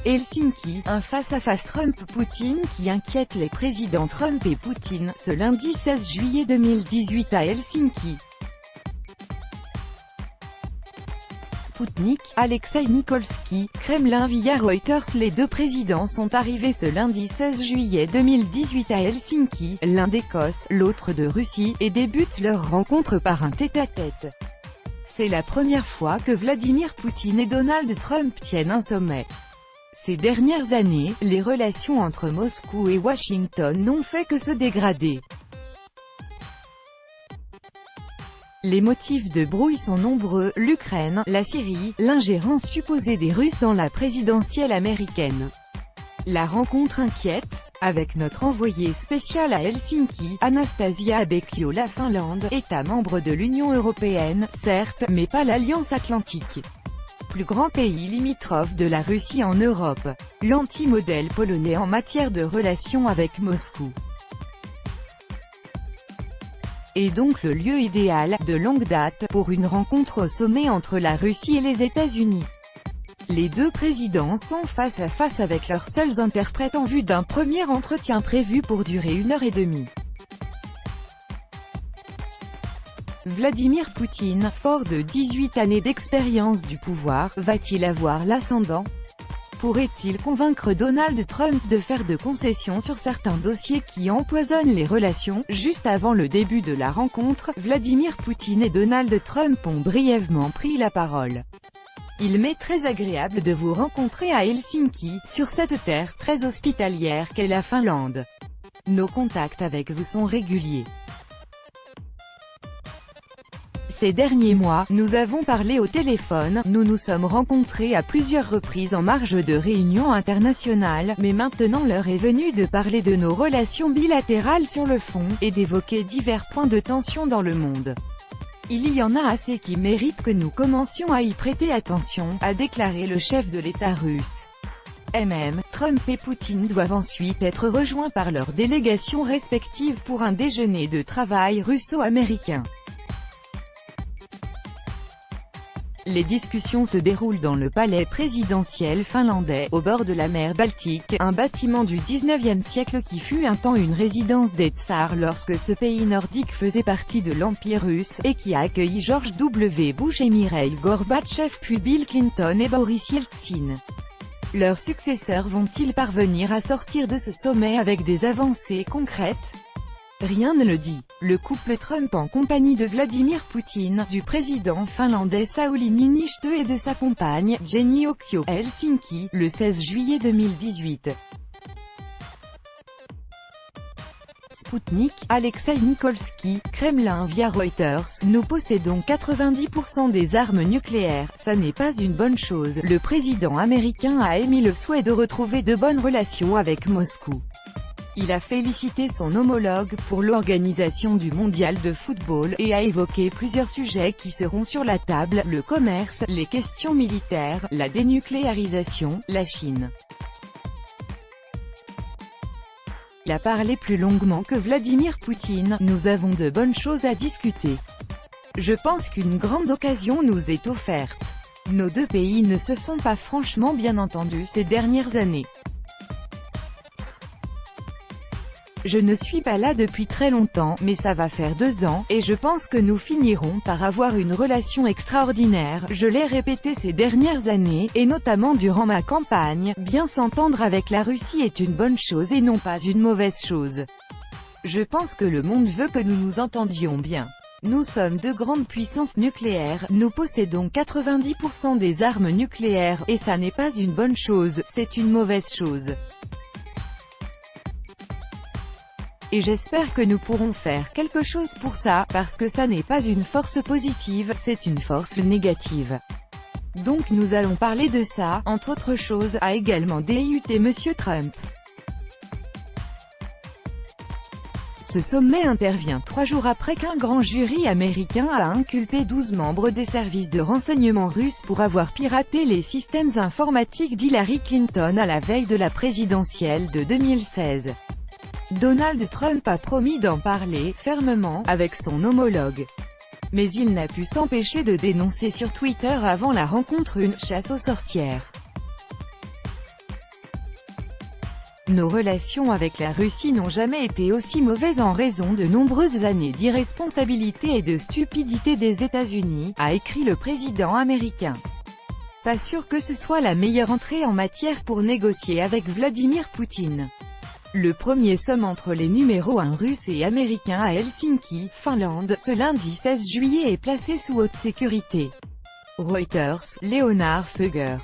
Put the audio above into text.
Helsinki, un face-à-face Trump-Poutine qui inquiète les présidents Trump et Poutine, ce lundi 16 juillet 2018 à Helsinki. Sputnik, Alexei Nikolski, Kremlin via Reuters. Les deux présidents sont arrivés ce lundi 16 juillet 2018 à Helsinki, l'un d'Écosse, l'autre de Russie, et débutent leur rencontre par un tête-à-tête. C'est la première fois que Vladimir Poutine et Donald Trump tiennent un sommet. Ces dernières années, les relations entre Moscou et Washington n'ont fait que se dégrader. Les motifs de brouille sont nombreux: l'Ukraine, la Syrie, l'ingérence supposée des Russes dans la présidentielle américaine. La rencontre inquiète, avec notre envoyée spéciale à Helsinki, Anastasia Abekio. La Finlande, État membre de l'Union européenne, certes, mais pas l'Alliance Atlantique. Plus grand pays limitrophe de la Russie en Europe. L'anti-modèle polonais en matière de relations avec Moscou. Et donc le lieu idéal, de longue date, pour une rencontre au sommet entre la Russie et les États-Unis. Les deux présidents sont face à face avec leurs seuls interprètes en vue d'un premier entretien prévu pour durer 1h30. Vladimir Poutine, fort de 18 années d'expérience du pouvoir, va-t-il avoir l'ascendant? Pourrait-il convaincre Donald Trump de faire de concessions sur certains dossiers qui empoisonnent les relations? Juste avant le début de la rencontre, Vladimir Poutine et Donald Trump ont brièvement pris la parole. Il m'est très agréable de vous rencontrer à Helsinki, sur cette terre très hospitalière qu'est la Finlande. Nos contacts avec vous sont réguliers. Ces derniers mois, nous avons parlé au téléphone, nous nous sommes rencontrés à plusieurs reprises en marge de réunions internationales, mais maintenant l'heure est venue de parler de nos relations bilatérales sur le fond, et d'évoquer divers points de tension dans le monde. Il y en a assez qui méritent que nous commencions à y prêter attention, a déclaré le chef de l'État russe. Trump et Poutine doivent ensuite être rejoints par leurs délégations respectives pour un déjeuner de travail russo-américain. Les discussions se déroulent dans le palais présidentiel finlandais, au bord de la mer Baltique, un bâtiment du 19e siècle qui fut un temps une résidence des tsars lorsque ce pays nordique faisait partie de l'Empire russe, et qui a accueilli George W. Bush et Mikhaïl Gorbatchev puis Bill Clinton et Boris Yeltsin. Leurs successeurs vont-ils parvenir à sortir de ce sommet avec des avancées concrètes? Rien ne le dit. Le couple Trump en compagnie de Vladimir Poutine, du président finlandais Sauli Niinistö et de sa compagne, Jenny Okio, à Helsinki, le 16 juillet 2018. Sputnik, Alexei Nikolski, Kremlin via Reuters. Nous possédons 90% des armes nucléaires, ça n'est pas une bonne chose. Le président américain a émis le souhait de retrouver de bonnes relations avec Moscou. Il a félicité son homologue pour l'organisation du mondial de football, et a évoqué plusieurs sujets qui seront sur la table: le commerce, les questions militaires, la dénucléarisation, la Chine. Il a parlé plus longuement que Vladimir Poutine. Nous avons de bonnes choses à discuter. Je pense qu'une grande occasion nous est offerte. Nos deux pays ne se sont pas franchement bien entendus ces dernières années. Je ne suis pas là depuis très longtemps, mais ça va faire 2 ans, et je pense que nous finirons par avoir une relation extraordinaire. Je l'ai répété ces dernières années, et notamment durant ma campagne. Bien s'entendre avec la Russie est une bonne chose et non pas une mauvaise chose. Je pense que le monde veut que nous nous entendions bien. Nous sommes deux grandes puissances nucléaires, nous possédons 90% des armes nucléaires, et ça n'est pas une bonne chose, c'est une mauvaise chose. Et j'espère que nous pourrons faire quelque chose pour ça, parce que ça n'est pas une force positive, c'est une force négative. Donc nous allons parler de ça, entre autres choses, a également dit Monsieur Trump. Ce sommet intervient 3 jours après qu'un grand jury américain a inculpé 12 membres des services de renseignement russes pour avoir piraté les systèmes informatiques d'Hillary Clinton à la veille de la présidentielle de 2016. Donald Trump a promis d'en parler, fermement, avec son homologue. Mais il n'a pu s'empêcher de dénoncer sur Twitter avant la rencontre une « chasse aux sorcières ». Nos relations avec la Russie n'ont jamais été aussi mauvaises en raison de nombreuses années d'irresponsabilité et de stupidité des États-Unis, a écrit le président américain. Pas sûr que ce soit la meilleure entrée en matière pour négocier avec Vladimir Poutine. Le premier sommet entre les numéros 1 russes et américains à Helsinki, Finlande, ce lundi 16 juillet est placé sous haute sécurité. Reuters, Leonard Feuger.